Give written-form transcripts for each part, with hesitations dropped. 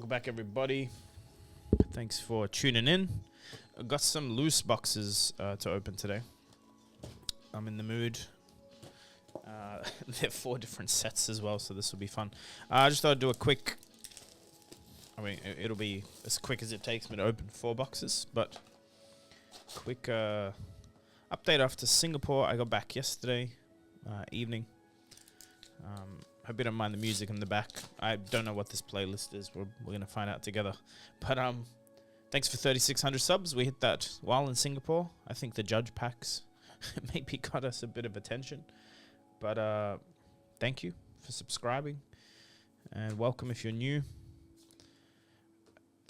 Welcome back, everybody. Thanks for tuning in. I've got some loose boxes to open today. I'm in the mood. They're 4 different sets as well, so this will be fun. I just thought I'd do a quick... I mean, it'll be as quick as it takes me to open 4 boxes, but quick update after Singapore. I got back yesterday evening. Hope you don't mind the music in the back. I don't know what this playlist is. We're going to find out together. But thanks for 3,600 subs. We hit that while in Singapore. I think the judge packs maybe got us a bit of attention. But thank you for subscribing. And welcome if you're new.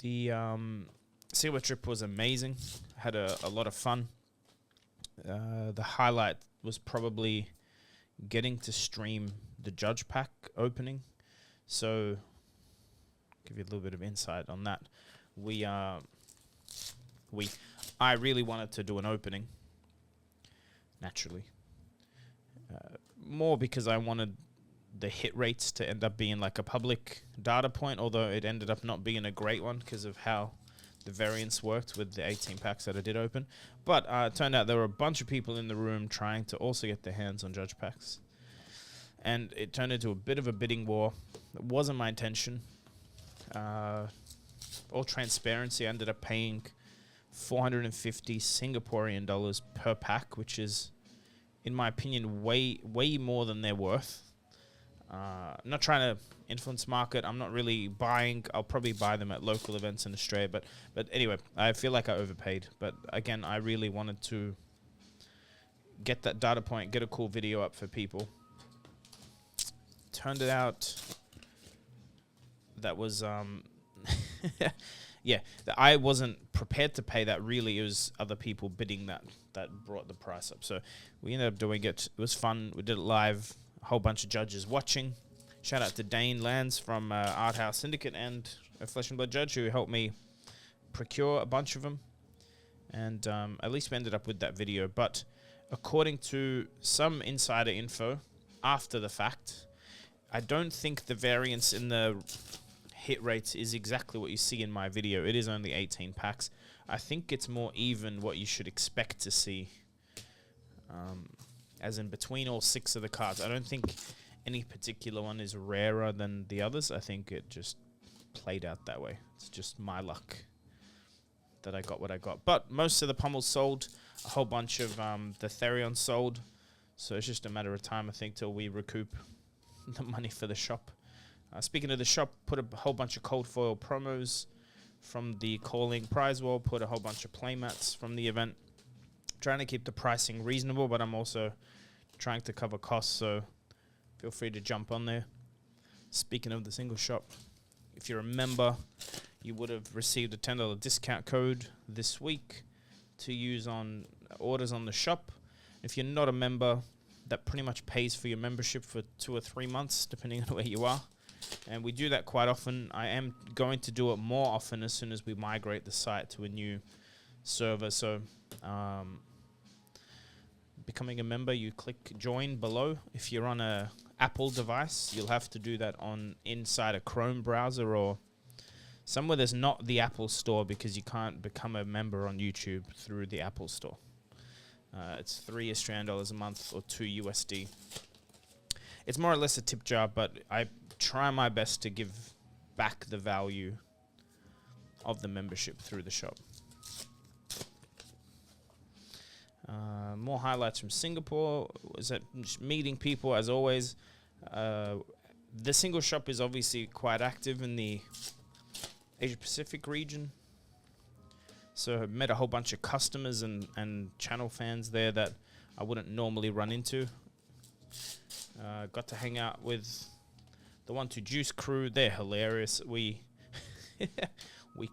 The Singapore trip was amazing. Had a lot of fun. The highlight was probably getting to stream the judge pack opening. So, give you a little bit of insight on that. I really wanted to do an opening, naturally. More because I wanted the hit rates to end up being like a public data point, although it ended up not being a great one because of how the variance worked with the 18 packs that I did open. But it turned out there were a bunch of people in the room trying to also get their hands on judge packs. And it turned into a bit of a bidding war. It wasn't my intention. All transparency, I ended up paying 450 Singaporean dollars per pack, which is, in my opinion, way more than they're worth. I'm not trying to influence market. I'm not really buying. I'll probably buy them at local events in Australia. But anyway, I feel like I overpaid. But again, I really wanted to get that data point, get a cool video up for people. Turned it out that was yeah, I wasn't prepared to pay that. Really, it was other people bidding that brought the price up. So we ended up doing it. It was fun. We did it live. A whole bunch of judges watching. Shout out to Dane Lands from Art House Syndicate and a Flesh and Blood judge who helped me procure a bunch of them. And at least we ended up with that video. But according to some insider info, after the fact, I don't think the variance in the hit rates is exactly what you see in my video. It is only 18 packs. I think it's more even what you should expect to see. As in between all 6 of the cards. I don't think any particular one is rarer than the others. I think it just played out that way. It's just my luck that I got what I got. But most of the pummels sold. A whole bunch of the Therion sold. So it's just a matter of time, I think, till we recoup the money for the shop. Speaking of the shop, put a whole bunch of cold foil promos from the Calling prize wall. Put a whole bunch of playmats from the event. Trying to keep the pricing reasonable, but I'm also trying to cover costs, so feel free to jump on there. Speaking of the single shop, if you're a member, you would have received a $10 discount code this week to use on orders on the shop. If you're not a member, that pretty much pays for your membership for 2 or 3 months, depending on where you are. And we do that quite often. I am going to do it more often as soon as we migrate the site to a new server. So becoming a member, you click join below. If you're on a Apple device, you'll have to do that on inside a Chrome browser or somewhere there's not the Apple Store, because you can't become a member on YouTube through the Apple Store. It's $3 a month or $2 USD. It's more or less a tip jar, but I try my best to give back the value of the membership through the shop. More highlights from Singapore. Was that just meeting people as always. The single shop is obviously quite active in the Asia Pacific region. So I met a whole bunch of customers and channel fans there that I wouldn't normally run into. Got to hang out with the 1-2 Juice crew. They're hilarious. We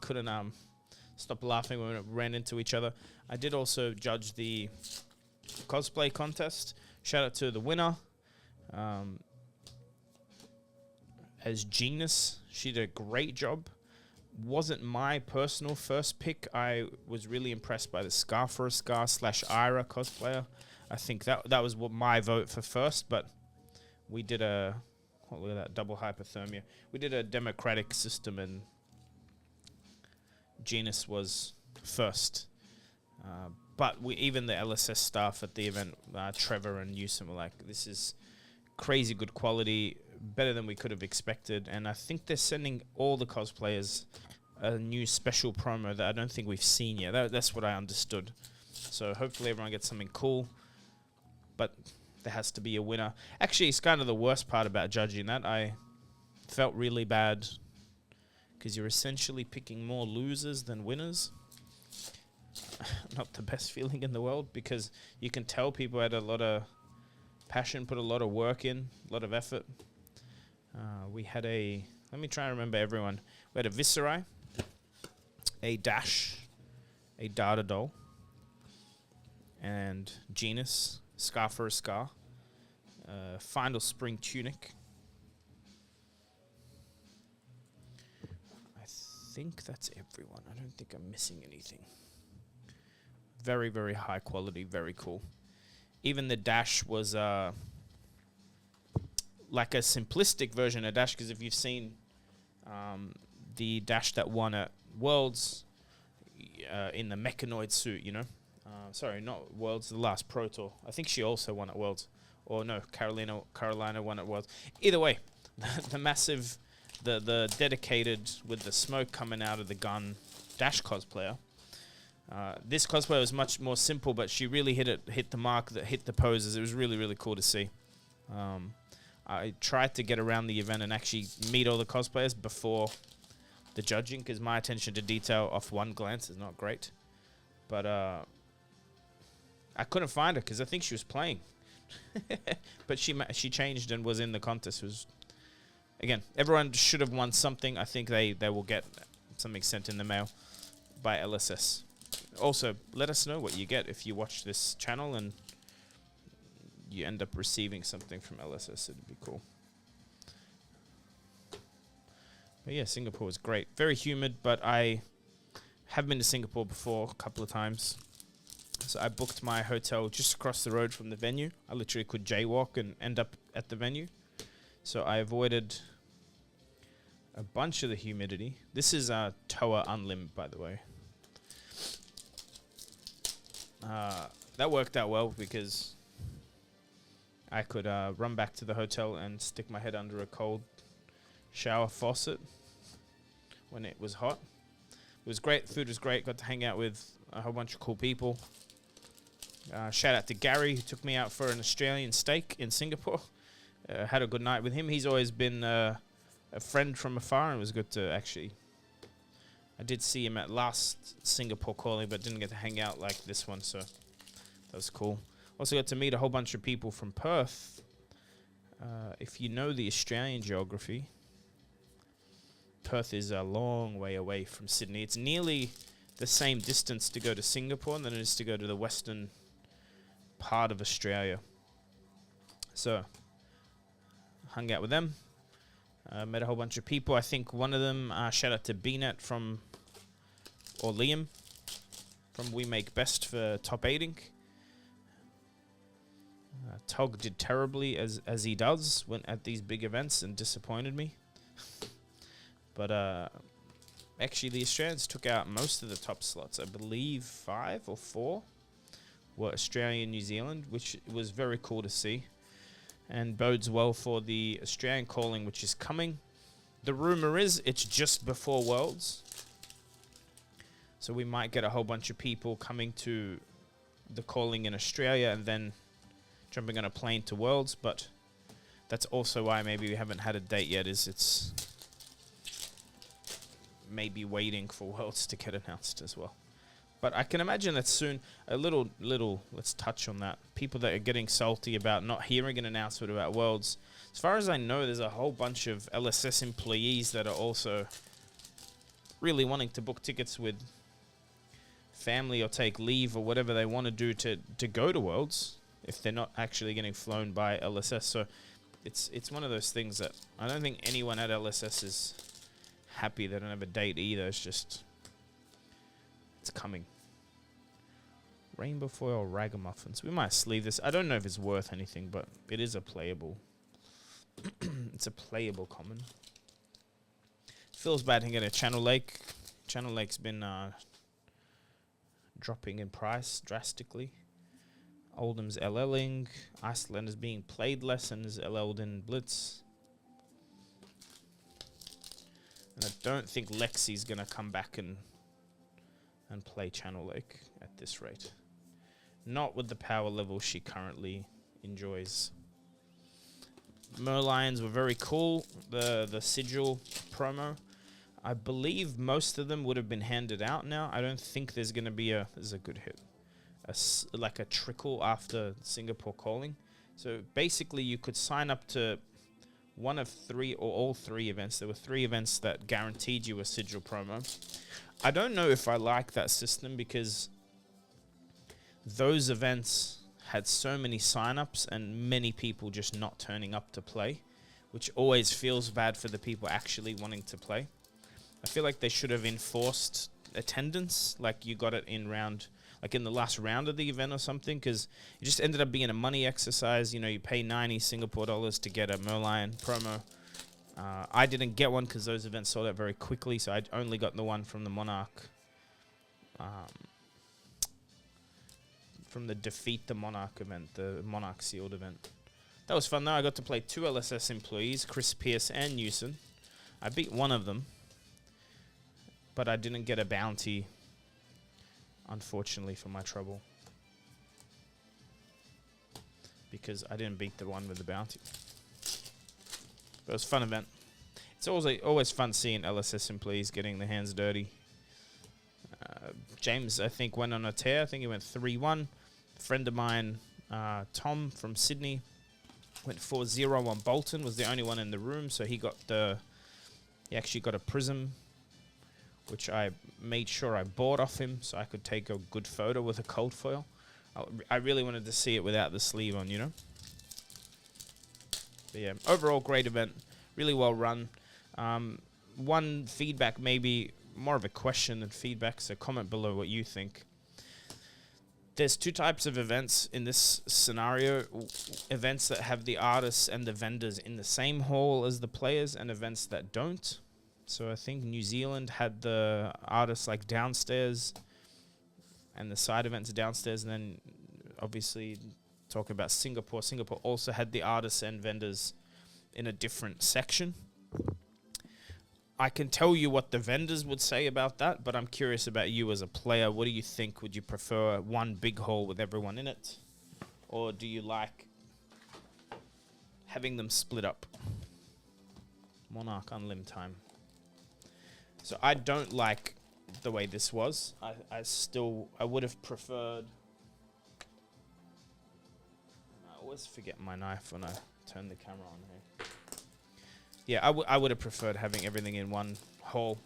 couldn't stop laughing when we ran into each other. I did also judge the cosplay contest. Shout out to the winner, as Genius. She did a great job. Wasn't my personal first pick. I was really impressed by the Scar for a Scar / Ira cosplayer. I think that was what my vote for first, but we did a, oh, look at that, double hypothermia. We did a democratic system and Genus was first. But even the LSS staff at the event, Trevor and Newsom, were like, this is crazy good quality, better than we could have expected. And I think they're sending all the cosplayers a new special promo that I don't think we've seen yet. That's what I understood. So hopefully everyone gets something cool. But there has to be a winner. Actually, it's kind of the worst part about judging that. I felt really bad because you're essentially picking more losers than winners. Not the best feeling in the world, because you can tell people had a lot of passion, put a lot of work in, a lot of effort. We had let me try and remember everyone. We had a Viserai, a Dash, a Data Doll, and Genus, Scar for a Scar, Final Spring Tunic. I think that's everyone. I don't think I'm missing anything. Very, very high quality, very cool. Even the Dash was like a simplistic version of Dash, because if you've seen the Dash that won at Worlds in the mechanoid suit, you know. Sorry, not Worlds, the last Pro Tour. I think she also won at Worlds. Or no, Carolina won at Worlds. Either way, the massive, the dedicated with the smoke coming out of the gun Dash cosplayer. This cosplay was much more simple, but she really hit the mark, that hit the poses. It was really, really cool to see. I tried to get around the event and actually meet all the cosplayers before the judging, because my attention to detail off one glance is not great. But I couldn't find her because I think she was playing. But she changed and was in the contest. It was, again, everyone should have won something. I think they will get something sent in the mail by LSS. Also, let us know what you get if you watch this channel and you end up receiving something from LSS. It'd be cool. But yeah, Singapore was great. Very humid, but I have been to Singapore before a couple of times. So I booked my hotel just across the road from the venue. I literally could jaywalk and end up at the venue. So I avoided a bunch of the humidity. This is Toa Unlim, by the way. That worked out well because I could run back to the hotel and stick my head under a cold shower faucet when it was hot. It was great. Food was great. Got to hang out with a whole bunch of cool people. Shout out to Gary, who took me out for an Australian steak in Singapore. Had a good night with him. He's always been a friend from afar, and it was good to actually... I did see him at last Singapore calling, but didn't get to hang out like this one, so that was cool. Also got to meet a whole bunch of people from Perth. If you know the Australian geography, Perth is a long way away from Sydney. It's nearly the same distance to go to Singapore than it is to go to the western part of Australia. So, hung out with them. Met a whole bunch of people. I think one of them, shout out to BNet or Liam from We Make Best for top 8 Inc. Tog did terribly as he does when at these big events and disappointed me. But actually the Australians took out most of the top slots. I believe 5 or 4 were Australia and New Zealand, which was very cool to see. And bodes well for the Australian calling, which is coming. The rumor is it's just before Worlds. So we might get a whole bunch of people coming to the calling in Australia and then jumping on a plane to Worlds. But that's also why maybe we haven't had a date yet, is it's maybe waiting for Worlds to get announced as well. But I can imagine that soon, a little, let's touch on that. People that are getting salty about not hearing an announcement about Worlds. As far as I know, there's a whole bunch of LSS employees that are also really wanting to book tickets with family or take leave or whatever they want to do to go to Worlds if they're not actually getting flown by LSS. So it's one of those things that I don't think anyone at LSS is happy they don't have a date either. It's just... it's coming. Rainbow foil ragamuffins. We might sleeve this. I don't know if it's worth anything, but it is a playable. It's a playable common. Feels bad to get a Channel Lake. Channel Lake's been dropping in price drastically. Oldham's LLing. Iceland is being played less and is LL'd in Blitz. And I don't think Lexi's going to come back and play Channel Lake at this rate. Not with the power level she currently enjoys. Merlions were very cool. The Sigil promo. I believe most of them would have been handed out now. I don't think there's going to be a... This is a good hit. Like a trickle after Singapore calling. So basically you could sign up to one of 3 or all 3 events. There were 3 events that guaranteed you a Sigil promo. I don't know if I like that system because those events had so many sign-ups and many people just not turning up to play, which always feels bad for the people actually wanting to play. I feel like they should have enforced attendance, like you got it in round, like in the last round of the event or something, because it just ended up being a money exercise. You know, you pay 90 Singapore dollars to get a Merlion promo. I didn't get one because those events sold out very quickly, so I only got the one from the Monarch. From the Defeat the Monarch event, the Monarch sealed event. That was fun though. I got to play 2 LSS employees, Chris Pierce and Newson. I beat one of them, but I didn't get a bounty, unfortunately, for my trouble. Because I didn't beat the one with the bounty. But it was a fun event. It's always fun seeing LSS employees getting their hands dirty. James, I think, went on a tear. I think he went 3-1. A friend of mine, Tom from Sydney, went 4-0 on Bolton. Was the only one in the room, so he actually got a prism, which I made sure I bought off him so I could take a good photo with a cold foil. I really wanted to see it without the sleeve on, you know. But yeah, overall great event, really well run. One feedback, maybe more of a question than feedback, so comment below what you think. There's 2 types of events in this scenario. Events that have the artists and the vendors in the same hall as the players, and events that don't. So I think New Zealand had the artists like downstairs and the side events downstairs, and then obviously talking about Singapore. Singapore also had the artists and vendors in a different section. I can tell you what the vendors would say about that, but I'm curious about you as a player. What do you think? Would you prefer one big hall with everyone in it? Or do you like having them split up? Monarch Unlim time. So I don't like the way this was. I would have preferred... I always forget my knife when I turn the camera on here. Yeah, I would have preferred having everything in one hall.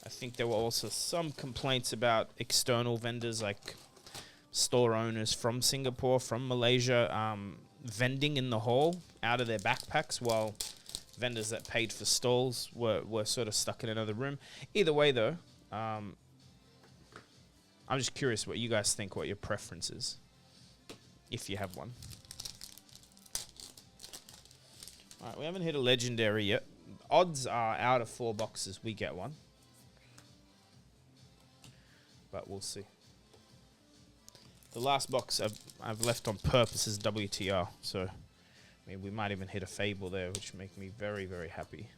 I think there were also some complaints about external vendors, like store owners from Singapore, from Malaysia, vending in the hall out of their backpacks, while vendors that paid for stalls were sort of stuck in another room. Either way, though, I'm just curious what you guys think, what your preference is, if you have one. Alright, we haven't hit a legendary yet. Odds are out of 4 boxes, we get one. But we'll see. The last box I've left on purpose is WTR, so I mean, we might even hit a Fable there, which make me very, very happy.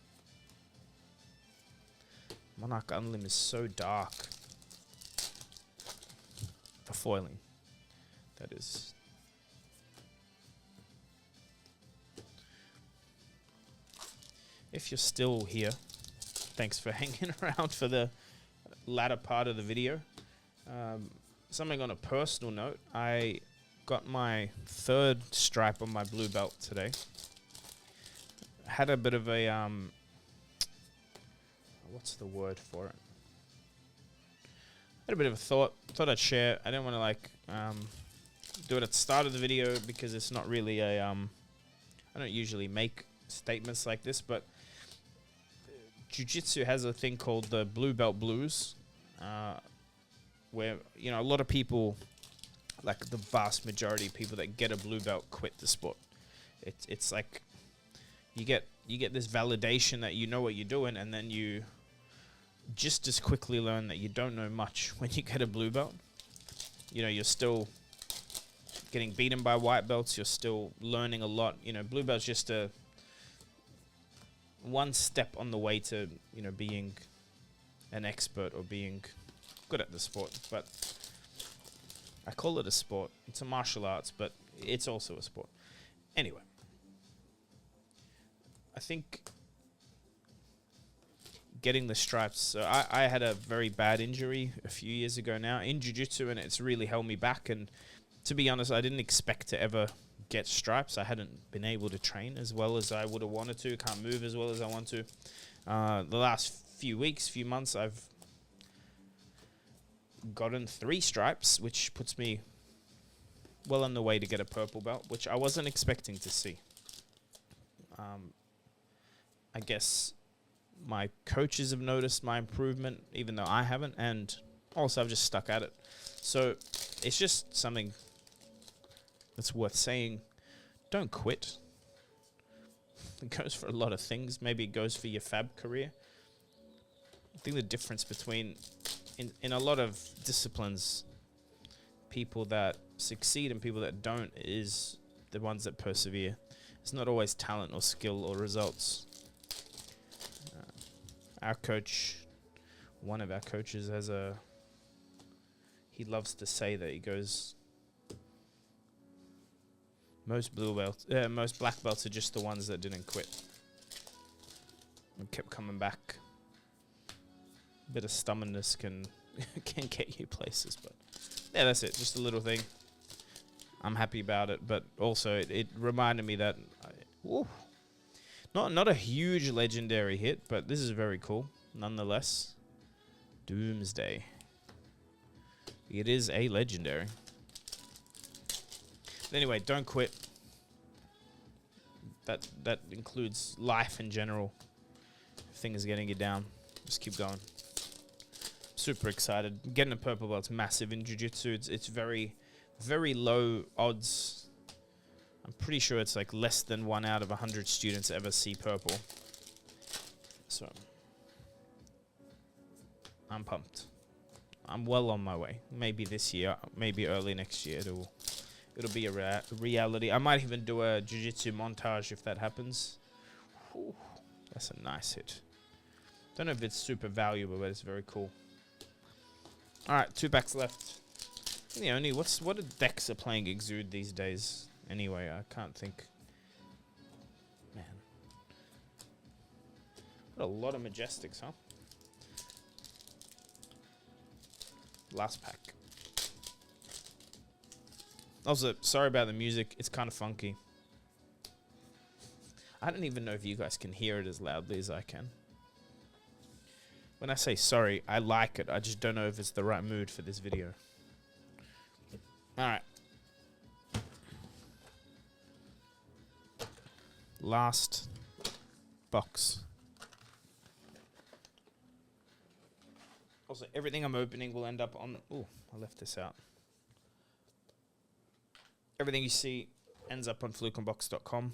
Monarch Unlim is so dark. For foiling, that is. If you're still here, thanks for hanging around for the latter part of the video. Something on a personal note, I got my 3rd stripe on my blue belt today. Had a bit of a, what's the word for it? Had a bit of a thought I'd share. I didn't want to like do it at the start of the video because it's not really a, I don't usually make statements like this, but Jiu-Jitsu has a thing called the Blue Belt Blues, where, you know, a lot of people, like the vast majority of people that get a blue belt quit the sport. It's like you get this validation that you know what you're doing, and then you just as quickly learn that you don't know much when you get a blue belt. You know, you're still getting beaten by white belts. You're still learning a lot. You know, blue belt's just a one step on the way to, you know, being an expert or being good at the sport. But I call it a sport. It's a martial arts, but it's also a sport. Anyway, I think getting the stripes. So I had a very bad injury a few years ago now in jiu-jitsu, and it's really held me back. And to be honest, I didn't expect to ever get stripes. I hadn't been able to train as well as I would have wanted to. Can't move as well as I want to. The last few weeks, few months, I've gotten 3 stripes, which puts me well on the way to get a purple belt, which I wasn't expecting to see. I guess my coaches have noticed my improvement, even though I haven't, and also I've just stuck at it. So it's just something that's worth saying. Don't quit. It goes for a lot of things. Maybe it goes for your FAB career. I think the difference between, in a lot of disciplines, people that succeed and people that don't is the ones that persevere. It's not always talent or skill or results. Our coach, one of our coaches he loves to say that he goes, most black belts are just the ones that didn't quit and kept coming back. A bit of stubbornness can get you places, but yeah, that's it. Just a little thing. I'm happy about it, but also it reminded me that not a huge legendary hit, but this is very cool nonetheless. Doomsday. It is a legendary. But anyway, don't quit. That includes life in general. If things are getting you down, just keep going. Super excited. Getting a purple belt's massive in jiu-jitsu. It's very, very low odds. I'm pretty sure it's like less than 1 out of 100 students ever see purple. So I'm pumped. I'm well on my way. Maybe this year, maybe early next year, it'll be a reality. I might even do a jiu-jitsu montage if that happens. Whew, that's a nice hit. Don't know if it's super valuable, but it's very cool. All right, 2 packs left. What are decks are playing Exude these days? Anyway, I can't think. Man. What a lot of Majestics, huh? Last pack. Also, sorry about the music. It's kind of funky. I don't even know if you guys can hear it as loudly as I can. When I say sorry, I like it. I just don't know if it's the right mood for this video. Alright. Last box. Also, everything I'm opening will end up on... Ooh, I left this out. Everything you see ends up on flukeandbox.com.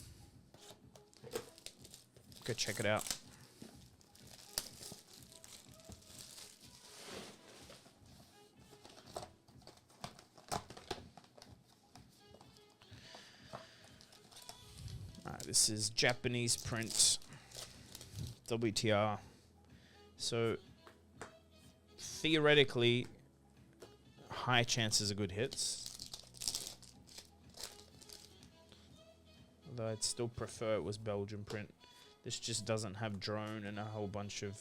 Go check it out. This is Japanese print, WTR. So, theoretically, high chances of good hits. Although I'd still prefer it was Belgian print. This just doesn't have drone, and a whole bunch of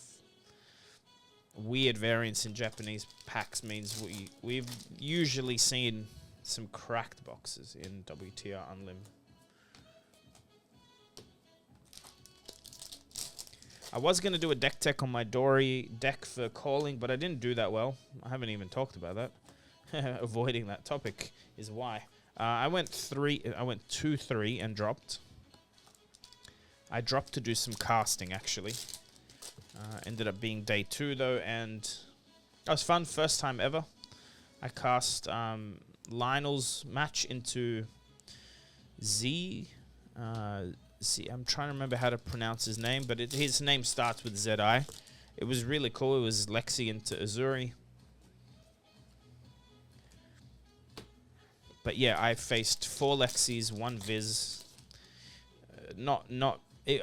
weird variants in Japanese packs means we've usually seen some cracked boxes in WTR Unlim. I was going to do a deck tech on my Dory deck for calling, but I didn't do that well. I haven't even talked about that. Avoiding that topic is why. I went 2-3 and dropped. I dropped to do some casting, actually. Ended up being day 2, though, and that was fun. First time ever. I cast Lionel's match into Z. I'm trying to remember how to pronounce his name, but his name starts with Z-I. it was really cool. It was Lexi into Azuri. But yeah, I faced 4 Lexis, 1 Viz.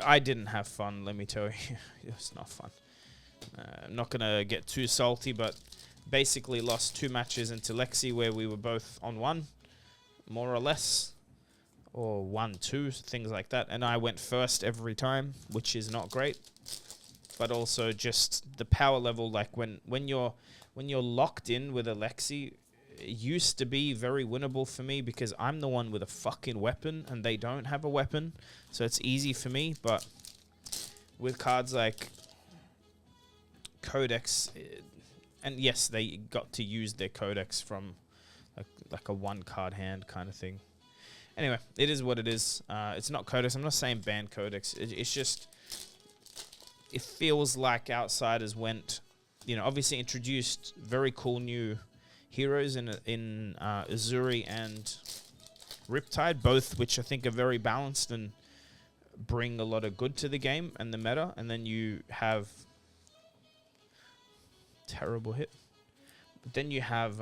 I didn't have fun, let me tell you. It was not fun. I'm not going to get too salty, but basically lost 2 matches into Lexi where we were both on 1, more or less. Or 1-2, things like that. And I went first every time, which is not great. But also just the power level, like when you're locked in with a Lexi, it used to be very winnable for me because I'm the one with a fucking weapon and they don't have a weapon. So it's easy for me, but with cards like Codex, and yes, they got to use their Codex from like a 1-card hand kind of thing. Anyway, it is what it is. It's not Codex. I'm not saying ban Codex. It's just, it feels like Outsiders went, obviously introduced very cool new heroes in Azuri and Riptide, both which I think are very balanced and bring a lot of good to the game and the meta. And then you have terrible hit. But then you have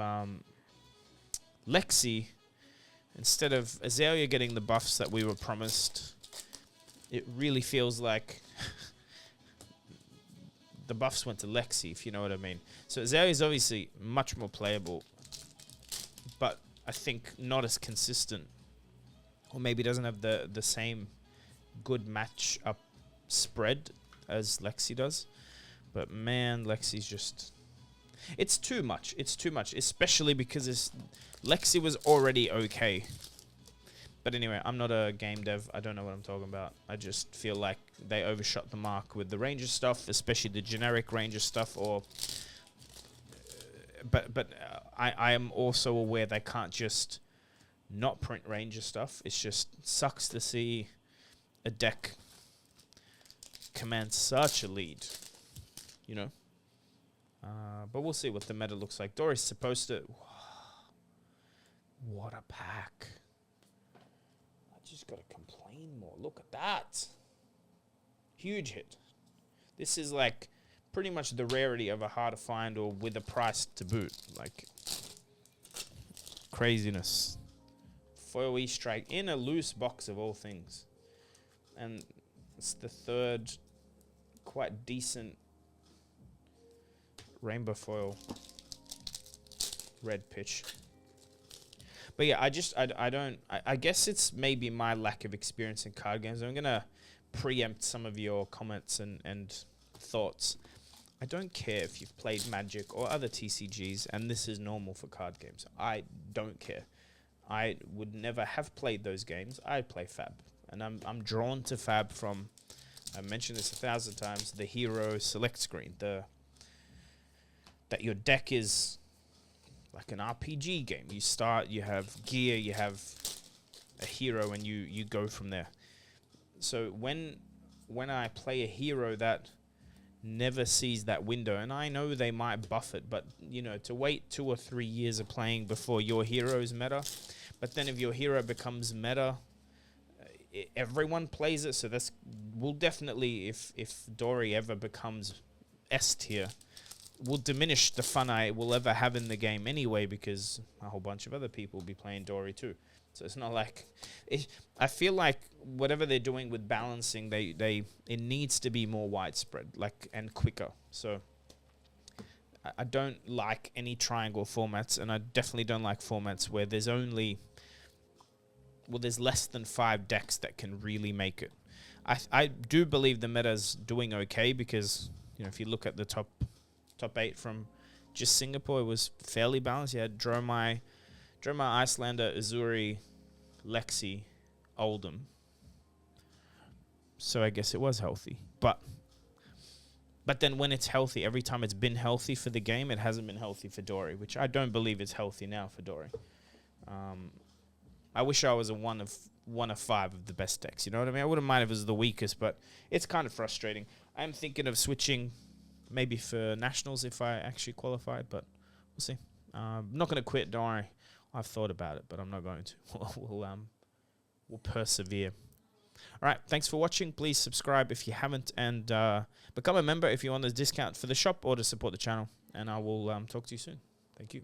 Lexi. Instead of Azalea getting the buffs that we were promised, it really feels like the buffs went to Lexi, if you know what I mean. So Azalea is obviously much more playable, but I think not as consistent, or maybe doesn't have the same good match up spread as Lexi does. But man, Lexi's just, it's too much. It's too much, especially because Lexi was already okay. But anyway, I'm not a game dev. I don't know what I'm talking about. I just feel like they overshot the mark with the Ranger stuff, especially the generic Ranger stuff. But I am also aware they can't just not print Ranger stuff. It's just sucks to see a deck command such a lead, But we'll see what the meta looks like. Dory's supposed to... What a pack. I just got to complain more. Look at that. Huge hit. This is like pretty much the rarity of a hard to find or with a price to boot. Like, craziness. Foil E-Strike in a loose box of all things. And it's the 3rd quite decent rainbow foil red pitch. But yeah, I guess it's maybe my lack of experience in card games. I'm going to preempt some of your comments and thoughts. I don't care if you've played Magic or other TCGs, and this is normal for card games. I don't care. I would never have played those games. I play FAB, and I'm drawn to FAB from, I mentioned this 1,000 times, the hero select screen. That your deck is like an RPG game. You start, you have gear, you have a hero, and you go from there. So when I play a hero that never sees that window, and I know they might buff it, but to wait 2 or 3 years of playing before your hero is meta, but then if your hero becomes meta, everyone plays it. So will definitely, if Dory ever becomes S tier, will diminish the fun I will ever have in the game anyway, because a whole bunch of other people will be playing Dory too. So it's not like... I feel like whatever they're doing with balancing, it needs to be more widespread, and quicker. So I don't like any triangle formats, and I definitely don't like formats where there's there's less than 5 decks that can really make it. I do believe the meta's doing okay because, if you look at the top 8 from just Singapore, it was fairly balanced. You had Dromai, Icelander, Azuri, Lexi, Oldham. So I guess it was healthy. But then when it's healthy, every time it's been healthy for the game, it hasn't been healthy for Dory, which I don't believe is healthy now for Dory. I wish I was a one of 5 of the best decks. You know what I mean? I wouldn't mind if it was the weakest, but it's kind of frustrating. I'm thinking of switching maybe for Nationals if I actually qualified, but we'll see. I'm not going to quit, don't worry. I've thought about it, but I'm not going to. We'll persevere. All right, thanks for watching. Please subscribe if you haven't, and become a member if you want a discount for the shop or to support the channel. And I will talk to you soon. Thank you.